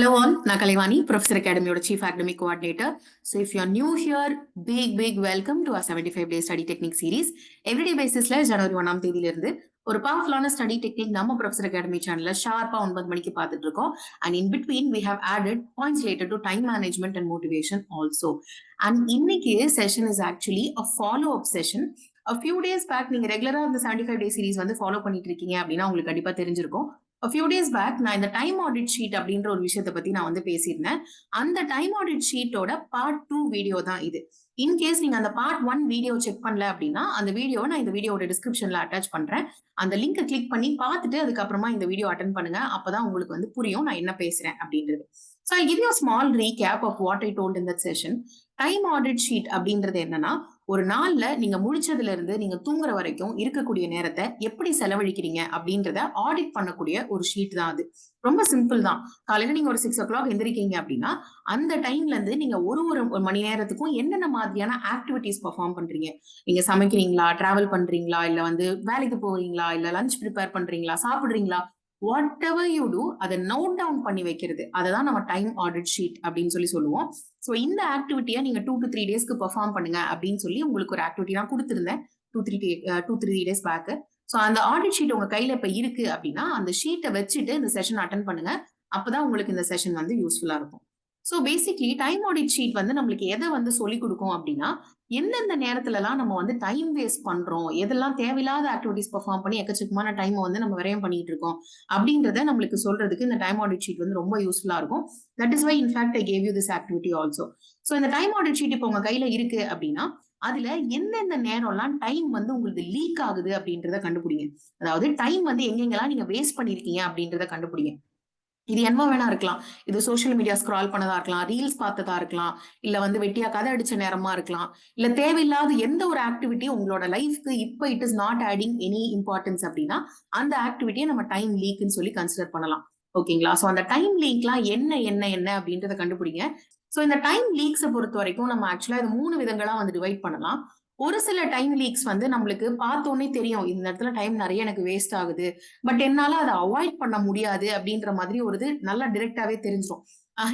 Hello all, நான் Kalaivani, Professor Academy Chief Academic Coordinator. So if you're new here, big welcome to our 75 day study technique series. Everyday basisல ஜனவரி 1ஆம் தேதியில இருந்து ஒரு பவர்ஃபுல்லான study technique நம்ம Professor Academy சேனல்ல ஷார்ப்பா 9 மணிக்கு பார்த்துட்டு இருக்கோம். And in between we have added points related to time management and motivation also. And இன்னைக்கு session is actually a follow-up session. A few days back நீங்க ரெகுலரா இந்த 75 day series வந்து ஃபாலோ பண்ணிட்டு இருக்கீங்க அப்படின்னா உங்களுக்கு கண்டிப்பா தெரிஞ்சிருக்கும். A few days back நான் இந்த டைம் ஆடிட் ஷீட் அப்படின்ற ஒரு விஷயத்தை பத்தி நான் வந்து பேசியிருந்தேன். அந்த டைம் ஆடிட் ஷீட்டோட பார்ட் 2 வீடியோ தான் இது. இன்கேஸ் நீங்க அந்த பார்ட் 1 வீடியோ செக் பண்ணல அப்படின்னா அந்த வீடியோவை நான் இந்த வீடியோட டிஸ்கிரிப்ஷன்ல அட்டாச் பண்றேன். அந்த லிங்கை கிளிக் பண்ணி பார்த்துட்டு அதுக்கப்புறமா இந்த வீடியோ அட்டென்ட் பண்ணுங்க. அப்பதான் உங்களுக்கு வந்து புரியும் நான் என்ன பேசுறேன் அப்படின்றது. So I'll give you a small recap of what I told in that session. Time audit sheet அப்படின்றது என்னன்னா, ஒரு நாள்ல நீங்க முழிச்சதுல இருந்து நீங்க தூங்குற வரைக்கும் இருக்கக்கூடிய நேரத்தை எப்படி செலவழிக்கிறீங்க அப்படின்றத ஆடிட் பண்ணக்கூடிய ஒரு ஷீட் தான் அது. ரொம்ப சிம்பிள் தான். காலையில நீங்க ஒரு 6 o'clock எந்திரிக்கீங்க அப்படின்னா அந்த டைம்ல இருந்து நீங்க ஒரு மணி நேரத்துக்கும் என்னென்ன மாதிரியான ஆக்டிவிட்டிஸ் பெர்ஃபார்ம் பண்றீங்க. நீங்க சமைக்கிறீங்களா, டிராவல் பண்றீங்களா, இல்ல வந்து வேலைக்கு போறீங்களா, இல்ல லஞ்ச் ப்ரிப்பேர் பண்றீங்களா, சாப்பிடுறீங்களா, வாட் எவர் யூ டூ அதை நோட் டவுன் பண்ணி வைக்கிறது. அதான் நம்ம டைம் ஆடிட் ஷீட் அப்படின்னு சொல்லுவோம். ஸோ இந்த ஆக்டிவிட்டியை நீங்க 2 to 3 டேஸ்க்கு பெர்ஃபார்ம் பண்ணுங்க அப்படின்னு சொல்லி உங்களுக்கு ஒரு ஆக்டிவிட்டி நான் கொடுத்திருந்தேன் 2-3 டேஸ் பேக். ஸோ அந்த ஆடிட் ஷீட் உங்க கையில இப்ப இருக்கு அப்படின்னா அந்த ஷீட்டை வச்சுட்டு இந்த செஷன் அட்டன் பண்ணுங்க. அப்பதான் உங்களுக்கு இந்த செஷன் வந்து யூஸ்ஃபுல்லா இருக்கும். So basically time audit sheet வந்து நம்மளுக்கு எதை வந்து சொல்லிக் கொடுக்கும் அப்படின்னா, எந்தெந்த நேரத்துல எல்லாம் நம்ம வந்து டைம் வேஸ்ட் பண்றோம், எதெல்லாம் தேவையில்லாத ஆக்டிவிட்டிஸ் பெர்ஃபார்ம் பண்ணி எக்கச்சக்கமான டைம் வந்து நம்ம விரயம் பண்ணிட்டு இருக்கோம் அப்படின்றத நம்மளுக்கு சொல்றதுக்கு இந்த டைம் ஆடிட் ஷீட் வந்து ரொம்ப யூஸ்ஃபுல்லா இருக்கும். That is why in fact I gave you this activity also. So இந்த டைம் ஆடிட் ஷீட் இப்போ உங்க கையில இருக்கு அப்படின்னா அதுல எந்தெந்த நேரம்லாம் டைம் வந்து உங்களுக்கு லீக் ஆகுது அப்படின்றத கண்டுபிடிங்க. அதாவது டைம் வந்து எங்கெங்கெல்லாம் நீங்க வேஸ்ட் பண்ணிருக்கீங்க அப்படின்றத கண்டுபிடிங்க. இது என்ன வேணா இருக்கலாம். இது சோசியல் மீடியா ஸ்க்ரால் பண்ணதா இருக்கலாம், ரீல்ஸ் பார்த்ததா இருக்கலாம், இல்ல வந்து வெட்டியா கதை அடிச்ச நேரமா இருக்கலாம், இல்ல தேவையில்லாத எந்த ஒரு ஆக்டிவிட்டி உங்களோட லைஃப்க்கு இப்ப it is not adding any importance அப்படின்னா அந்த ஆக்டிவிட்டியை நம்ம டைம் லீக்னு சொல்லி கன்சிடர் பண்ணலாம். ஓகேங்களா? சோ அந்த டைம் லீக்லாம் என்ன அப்படின்றத கண்டுபிடிங்க. சோ இந்த டைம் லீக்ஸை பொறுத்த வரைக்கும் நம்ம ஆக்சுவலா இது 3 விதங்களா வந்து டிவைட் பண்ணலாம். ஒரு சில டைம் லீக்ஸ் வந்து நம்மளுக்கு பார்த்தோன்னே தெரியும் இந்த இடத்துல டைம் நிறைய எனக்கு வேஸ்ட் ஆகுது, பட் என்னால அதை அவாய்ட் பண்ண முடியாது அப்படின்ற மாதிரி ஒரு இது நல்லா டிரெக்டாவே தெரிஞ்சிடும்.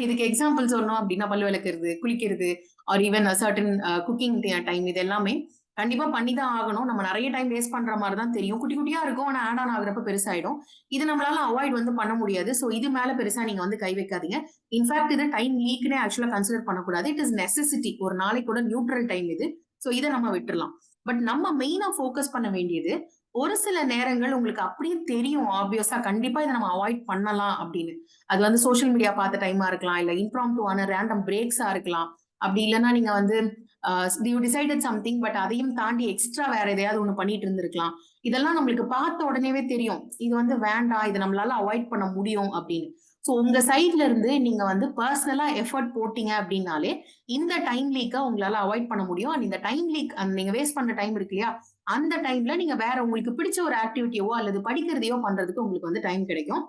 இதுக்கு எக்ஸாம்பிள் சொல்லணும் அப்படின்னா பல் விளக்குறது, குளிக்கிறது, R even certain cooking time, இது எல்லாமே கண்டிப்பா பண்ணிதான் ஆகணும். நம்ம நிறைய டைம் வேஸ்ட் பண்ற மாதிரி தான் தெரியும். குட்டி குட்டியா இருக்கும், ஆனா ஆட் ஆன் ஆகுறப்ப பெருசாயிடும். இது நம்மளால அவாய்ட் வந்து பண்ண முடியாது. சோ இது மேல பெருசா நீங்க வந்து கை வைக்காதீங்க. இன்ஃபேக்ட் இது டைம் லீக்னே ஆக்சுவலா கன்சிடர் பண்ணக்கூடாது. It is necessity. ஒரு நாளைக்கு கூட நியூட்ரல் டைம் இது. சோ இதை நம்ம விட்டுறலாம். பட் நம்ம மெயினா ஃபோக்கஸ் பண்ண வேண்டியது, ஒரு சில நேரங்கள் உங்களுக்கு அப்படியே தெரியும் ஆப்வியஸா கண்டிப்பா இதை நம்ம அவாய்ட் பண்ணலாம் அப்படின்னு. அது வந்து சோசியல் மீடியா பார்த்த டைமா இருக்கலாம், இல்ல இம்ப்ராம்ப்டுவான ரேண்டம் பிரேக்ஸா இருக்கலாம். அப்படி இல்லைன்னா நீங்க வந்து யூ டிசைடட் சம்திங் பட் அதையும் தாண்டி எக்ஸ்ட்ரா வேற எதையாவது ஒண்ணு பண்ணிட்டு இருந்திருக்கலாம். இதெல்லாம் நம்மளுக்கு பார்த்த உடனேவே தெரியும் இது வந்து வேண்டாம், இதை நம்மளால அவாய்ட் பண்ண முடியும் அப்படின்னு. சோ உங்க சைட்ல இருந்து நீங்க வந்து பர்சனலா எஃபர்ட் போட்டீங்க அப்படின்னாலே இந்த டைம் லீக்கை உங்களால அவாய்ட் பண்ண முடியும். அண்ட் இந்த டைம் லீக் நீங்க வேஸ்ட் பண்ற டைம் இருக்கு இல்லையா, அந்த டைம்ல நீங்க வேற உங்களுக்கு பிடிச்ச ஒரு ஆக்டிவிட்டியோ அல்லது படிக்கிறதையோ பண்றதுக்கு உங்களுக்கு வந்து டைம் கிடைக்கும்.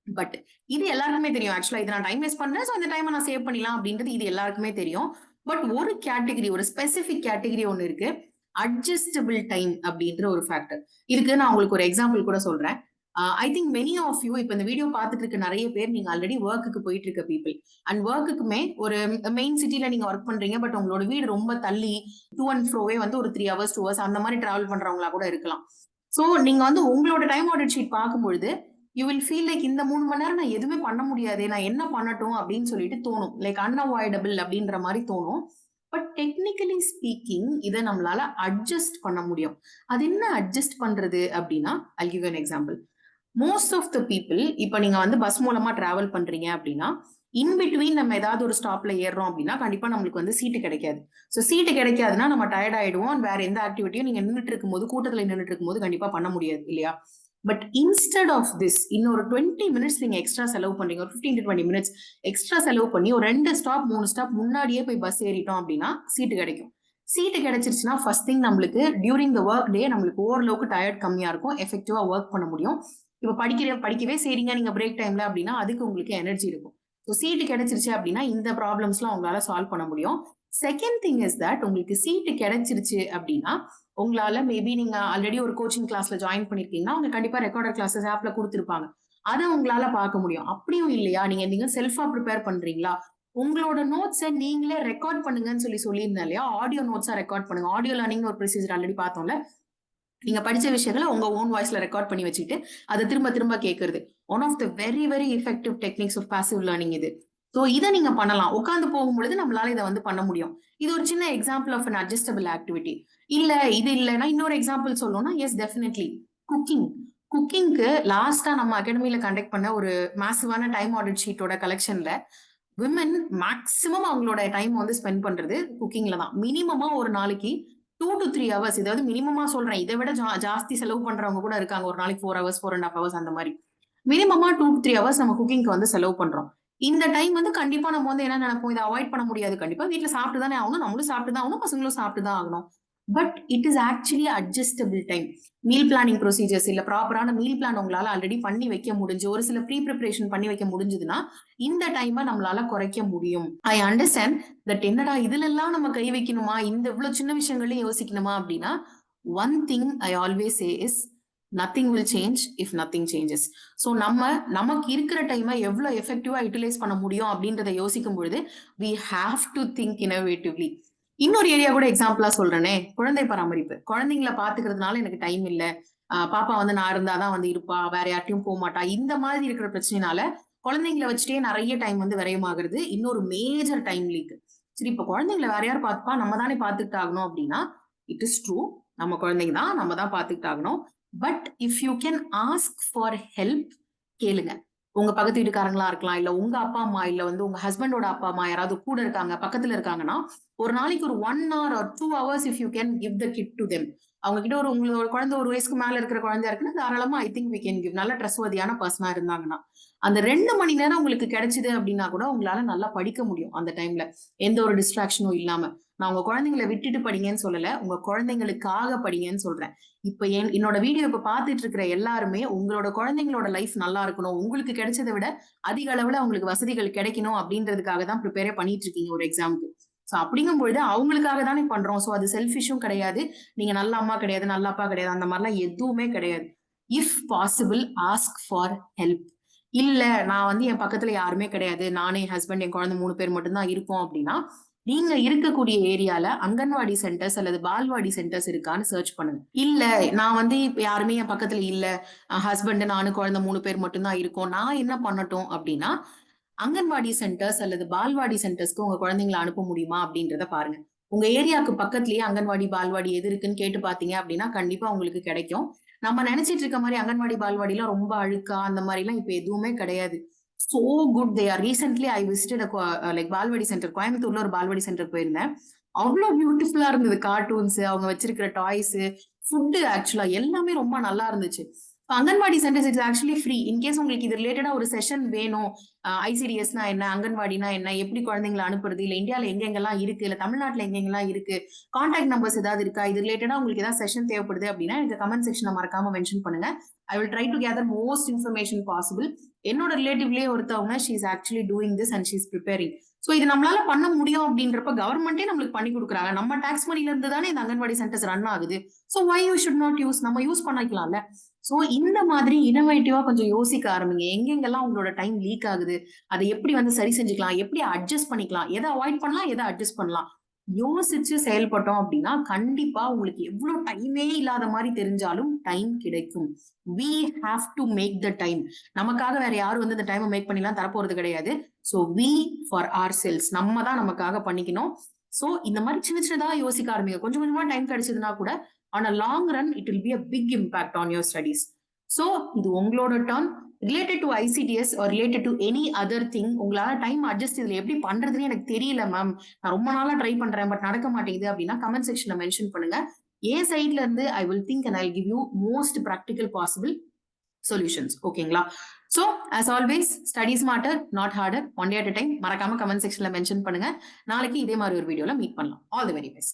பட் இது எல்லாருக்குமே தெரியும். ஆக்சுவலா இது நான் டைம் வேஸ்ட் பண்றேன், சோ இந்த டைமை நான் சேவ் பண்ணிடலாம் அப்படின்றது இது எல்லாருக்குமே தெரியும். பட் ஒரு கேட்டகரி, ஒரு ஸ்பெசிபிக் கேட்டகரி ஒண்ணு இருக்கு. அட்ஜஸ்டபிள் டைம் அப்படின்ற ஒரு ஃபேக்டர். இதுக்கு நான் உங்களுக்கு ஒரு எக்ஸாம்பிள் கூட சொல்றேன். I think many of you இப்ப இந்த வீடியோ பார்த்துட்டு இருக்க நிறைய பேர் நீங்க ஆல்ரெடி ஒர்க்குக்கு போயிட்டு இருக்க பீப்புள். அண்ட் ஒர்க்குக்குமே ஒரு மெயின் சிட்டில நீங்க ஒர்க் பண்றீங்க, பட் உங்களோட வீடு ரொம்ப தள்ளி டூ அண்ட் ஃப்ரோவே வந்து ஒரு 3 hours 2 hours அந்த மாதிரி டிராவல் பண்றவங்களா கூட இருக்கலாம். சோ நீங்க வந்து உங்களோட டைம் ஆடிட் ஷீட் பார்க்கும்பொழுது யூ வில் ஃபீல் லைக் இந்த 3 மணி நேரம் நான் எதுவுமே பண்ண முடியாது, நான் என்ன பண்ணட்டும் அப்படின்னு சொல்லிட்டு தோணும். லைக் அன்அவாய்டபிள் அப்படின்ற மாதிரி தோணும். பட் டெக்னிக்கலி ஸ்பீக்கிங் இதை நம்மளால அட்ஜஸ்ட் பண்ண முடியும். அது என்ன அட்ஜஸ்ட் பண்றது அப்படின்னா, I give an example. Most of the people இப்ப நீங்க வந்து பஸ் மூலமா டிராவல் பண்றீங்க அப்படின்னா இன் பிட்வீன் நம்ம ஏதாவது ஒரு ஸ்டாப்ல ஏறுறோம் அப்படின்னா கண்டிப்பா நம்மளுக்கு வந்து சீட்டு கிடைக்காது. சோ சீட்டு கிடைக்காதுன்னா நம்ம டயர்ட் ஆயிடுவோம். வேற எந்த ஆக்டிவிட்டியும் நீங்க நின்றுட்டு இருக்கும்போது, கூட்டத்துல நின்றுட்டு இருக்கும்போது கண்டிப்பா பண்ண முடியாது இல்லையா? பட் இன்ஸ்டெட் ஆஃப் திஸ் இன்னொரு 20 மினிட்ஸ் நீங்க எக்ஸ்ட்ரா செலவு பண்றீங்க, ஒரு 15 to 20 மினிட்ஸ் எக்ஸ்ட்ரா செலவு பண்ணி ஒரு 2 ஸ்டாப் 3 ஸ்டாப் முன்னாடியே போய் பஸ் ஏறிட்டோம் அப்படின்னா சீட்டு கிடைக்கும். சீட்டு கிடைச்சிருச்சுன்னா ஃபர்ஸ்ட் திங் நம்மளுக்கு டியூரிங் த ஒர்க் டே நம்மளுக்கு ஓரளவுக்கு டயர்ட் கம்மியா இருக்கும், எஃபெக்டிவா ஒர்க் பண்ண முடியும். இப்ப படிக்கவே செய்றீங்க நீங்க பிரேக் டைம்ல அப்படின்னா அதுக்கு உங்களுக்கு எனர்ஜி இருக்கும். ஸோ சீட்டு கிடைச்சிருச்சு அப்படின்னா இந்த ப்ராப்ளம்ஸ்லாம் உங்களால சால்வ் பண்ண முடியும். செகண்ட் திங் இஸ் தட் உங்களுக்கு சீட்டு கிடைச்சிருச்சு அப்படின்னா உங்களால மேபி நீங்க ஆல்ரெடி ஒரு கோச்சிங் கிளாஸ்ல ஜாயின் பண்ணிருக்கீங்கன்னா அவங்க கண்டிப்பா ரெக்கார்டர் கிளாஸஸ் ஆப்ல கொடுத்துருப்பாங்க. அதை உங்களால பார்க்க முடியும். அப்படியும் இல்லையா, நீங்க செல்ஃபா ப்ரிப்பேர் பண்றீங்களா, உங்களோட நோட்ஸை நீங்களே ரெக்கார்ட் பண்ணுங்கன்னு சொல்லியிருந்தேன் இல்லையா, ஆடியோ நோட்ஸா ரெக்கார்ட் பண்ணுங்க. ஆடியோ லேர்னிங் ஒரு ப்ரொசீஜர் ஆல்ரெடி பார்த்தோம்ல. நீங்க படிச்ச விஷயங்களை உங்க ஓன் வாய்ஸ்ல ரெக்கார்ட் பண்ணி வச்சுட்டு அதை திரும்ப திரும்ப கேட்கறது one of the very very effective techniques of passive learning இது. ஸோ இதை நீங்க பண்ணலாம். உட்காந்து போகும்பொழுது நம்மளால இதை பண்ண முடியும். இது ஒரு சின்ன example of an adjustable activity. இல்ல இது இல்லைன்னா இன்னொரு எக்ஸாம்பிள் சொல்லணும்னா எஸ் டெஃபினெட்லி குக்கிங். குக்கிங்க்கு லாஸ்டா நம்ம அகாடமியில கண்டக்ட் பண்ண ஒரு மாசிவான டைம் ஆடிட் ஷீட்டோட கலெக்ஷன்ல விமன் மேக்சிமம் அவங்களோட டைம் ஸ்பெண்ட் பண்றது குக்கிங்ல தான். மினிமமா ஒரு நாளைக்கு 2 to 3 hours, இதாவது மினிமமா சொல்றேன். இதை விட ஜாஸ்தி செலவு பண்றவங்க கூட இருக்காங்க. ஒரு நாளைக்கு 4 hours 4.5 hours அந்த மாதிரி. மினிமமா 2 to 3 hours நம்ம குக்கிங்க்கு செலவு பண்றோம். இந்த டைம் கண்டிப்பா நம்ம என்ன நினைப்போம், இதை அவாய்ட் பண்ண முடியாது. கண்டிப்பா வீட்டுல சாப்பிட்டு தானே ஆகணும், நம்மளும் சாப்பிட்டு தான் ஆகணும், பசங்களும் சாப்பிட்டு தான் ஆகணும். But it is actually adjustable time. Meal planning procedures இல்ல ப்ராப்பரான மீல் பிளான் உங்களால ஆல்ரெடி பண்ணி வைக்க முடிஞ்சு, ஒரு சில ப்ரீ ப்ரிப்பரேஷன் பண்ணி வைக்க முடிஞ்சதுன்னா இந்த டைமை நம்மளால குறைக்க முடியும். ஐ அண்டர்ஸ்டாண்ட் தட் என்னடா இதுல எல்லாம் நம்ம கை வைக்கணுமா, இந்த இவ்வளவு சின்ன விஷயங்களையும் யோசிக்கணுமா அப்படின்னா, one thing I always say is nothing will change if nothing changes. So நமக்கு இருக்கிற டைமை எவ்வளவு எஃபெக்டிவா யூட்டிலைஸ் பண்ண முடியும் அப்படின்றத யோசிக்கும் பொழுது we have to think innovatively. இன்னொரு ஏரியா கூட எக்ஸாம்பிளா சொல்றேனே, குழந்தை பராமரிப்பு. குழந்தைங்களை பாத்துக்கிறதுனால எனக்கு டைம் இல்ல, பாப்பா நான் இருந்தாதான் இருப்பா, வேற யார்ட்டையும் போக மாட்டா, இந்த மாதிரி இருக்கிற பிரச்சனைனால குழந்தைங்களை வச்சுட்டே நிறைய டைம் விரயமாகிறது. இன்னொரு மேஜர் டைம் லீக். சரி, இப்ப குழந்தைங்களை வேற யார் பாத்துப்பா, நம்ம தானே பாத்துக்கிட்டு ஆகணும் அப்படின்னா இட் இஸ் ட்ரூ. நம்ம குழந்தைங்க தான், நம்ம தான் பாத்துக்கிட்டு ஆகணும். But if you can ask for help, கேளுங்க. உங்க பக்கத்து வீட்டுக்காரங்களா இருக்கலாம், இல்ல உங்க அப்பா அம்மா, இல்ல உங்க ஹஸ்பண்டோட அப்பா அம்மா யாராவது கூட இருக்காங்க, பக்கத்துல இருக்காங்கன்னா ஒரு நாளைக்கு ஒரு 1 hour or 2 hours if you can give the kid to them. அவங்க கிட்ட உங்களோட குழந்தை ஒரு வயசுக்கு மேல இருக்கிற குழந்தையா இருக்குன்னா தாராளமா I think we can give. நல்ல ட்ரஸ்ட்வர்தியான பர்சனா இருந்தாங்கன்னா அந்த 2 மணி நேரம் உங்களுக்கு கிடைச்சது அப்படின்னா கூட உங்களால நல்லா படிக்க முடியும் அந்த டைம்ல, எந்த ஒரு டிஸ்ட்ராக்ஷனும் இல்லாம. நான் உங்க குழந்தைங்களை விட்டுட்டு படிங்கன்னு சொல்லல, உங்க குழந்தைங்களுக்காக படிங்கன்னு சொல்றேன். இப்ப என்னோட வீடியோ இப்ப பாத்துட்டு இருக்கிற எல்லாருமே உங்களோட குழந்தைங்களோட லைஃப் நல்லா இருக்கணும், உங்களுக்கு கிடைச்சதை விட அதிக அளவுல அவங்களுக்கு வசதிகள் கிடைக்கணும் அப்படின்றதுக்காக தான் ப்ரிப்பேரே பண்ணிட்டு இருக்கீங்க ஒரு எக்ஸாமுக்கு. சோ அப்படிங்கும் பொழுது அவங்களுக்காக தானே பண்றோம். சோ அது செல்ஃபிஷும் கிடையாது, நீங்க நல்ல அம்மா கிடையாது, நல்ல அப்பா கிடையாது, அந்த மாதிரிலாம் எதுவுமே கிடையாது. If possible ask for help. இல்ல நான் என் பக்கத்துல யாருமே கிடையாது, நானே என் ஹஸ்பண்ட் என் குழந்தை 3 பேர் மட்டும் தான் இருக்கோம் அப்படின்னா நீங்க இருக்கக்கூடிய ஏரியால அங்கன்வாடி சென்டர்ஸ் அல்லது பால்வாடி சென்டர்ஸ் இருக்கான்னு சர்ச் பண்ணுங்க. இல்ல நான் இப்ப யாருமே என் பக்கத்துல இல்ல, ஹஸ்பண்ட் நானு குழந்தை 3 பேர் மட்டும் தான் இருக்கோம், நான் என்ன பண்ணட்டும் அப்படின்னா அங்கன்வாடி சென்டர்ஸ் அல்லது பால்வாடி சென்டர்ஸ்க்கு உங்க குழந்தைங்களை அனுப்ப முடியுமா அப்படின்றத பாருங்க. உங்க ஏரியாவுக்கு பக்கத்துலயே அங்கன்வாடி பால்வாடி எது இருக்குன்னு கேட்டு பாத்தீங்க அப்படின்னா கண்டிப்பா உங்களுக்கு கிடைக்கும். நம்ம நினைச்சிட்டு இருக்க மாதிரி அங்கன்வாடி பால்வாடி எல்லாம் ரொம்ப அழுக்கா அந்த மாதிரி எல்லாம் இப்ப எதுவுமே கிடையாது. So good they are. Recently I visited like balwadi centre, கோயம்புத்தூர்ல ஒரு பால்வாடி சென்டர் போயிருந்தேன். அவ்வளவு பியூட்டிஃபுல்லா இருந்தது. கார்ட்டூன்ஸ், அவங்க வச்சிருக்கிற டாய்ஸ், ஃபுட்டு, ஆக்சுவலா எல்லாமே ரொம்ப நல்லா இருந்துச்சு. Anganwadi centres it's actually free. In case உங்களுக்கு இது ரிலேட்டடா ஒரு செஷன் வேணும், ஐசிடிஎஸ்னா என்ன, அங்கன்வாடினா என்ன, எப்படி குழந்தைங்களை அனுப்புறது, இல்ல இந்தியால எங்கெங்கெல்லாம் இருக்கு, இல்ல தமிழ்நாட்டுல எங்கெங்கெல்லாம் இருக்கு, கான்டாக்ட் நம்பர்ஸ் ஏதாவது இருக்கா, இது ரிலேட்டடா உங்களுக்கு ஏதாவது செஷன் தேவைப்படுது அப்படின்னா எனக்கு கமெண்ட் செக்ஷன்ல மறக்காம மென்ஷன் பண்ணுங்க. I will try to gather most information possible. என்னோட ரிலேட்டிவ்லயே ஒருத்தவங்க she is actually doing this and she is preparing. So இது நம்மளால பண்ண முடியும் அப்படின்றப்ப கவர்மெண்டே நம்மளுக்கு பண்ணி கொடுக்குறாங்க. நம்ம டாக்ஸ் மணில இருந்து தானே இந்த அங்கன்வாடி சென்டர்ஸ் ரன் ஆகுது. So why you should not use, நம்ம யூஸ் பண்ணிக்கலாம்ல. சோ இந்த மாதிரி இனோவேட்டிவா கொஞ்சம் யோசிக்க ஆரம்பிங்க. எங்கெங்கெல்லாம் உங்களோட டைம் லீக் ஆகுது, அதை எப்படி சரி செஞ்சுக்கலாம், எப்படி அட்ஜஸ்ட் பண்ணிக்கலாம், எதை அவாய்ட் பண்ணலாம், எதை அட்ஜஸ்ட் பண்ணலாம், யோசிச்சு செயல்பட்டோம் அப்படின்னா கண்டிப்பா உங்களுக்கு எவ்வளவு டைமே இல்லாத மாதிரி தெரிஞ்சாலும் டைம் கிடைக்கும். we have to make the time. நமக்காக வேற யாரும் இந்த டைமை மேக் பண்ணிலாம் தரப்போறது கிடையாது. so we for ourselves, நம்ம தான் நமக்காக பண்ணிக்கணும். சோ இந்த மாதிரி சின்ன சின்னதா யோசிக்க ஆரம்பிங்க. கொஞ்சம் கொஞ்சமா டைம் கிடைச்சதுன்னா கூட on a long run it will be a big impact on your studies. so இது உங்களோட turn. Related to ICDS or related to any other thing, உங்களால டைம் அட்ஜஸ்ட் இதுல எப்படி பண்றதுன்னு எனக்கு தெரியல மேம், நான் ரொம்ப நாளா ட்ரை பண்றேன் பட் நடக்க மாட்டேங்குது அப்படின்னா கமெண்ட் செக்ஷன்ல மென்ஷன் பண்ணுங்க. என் சைட்ல இருந்து I will think and I will give you most practical possible solutions. ஓகேங்களா? So as always, study smarter not harder, one day at a time. மறக்காம கமெண்ட் செக்ஷன்ல மென்ஷன் பண்ணுங்க. நாளைக்கு இதே மாதிரி ஒரு வீடியோல மீட் பண்ணலாம். All the very best.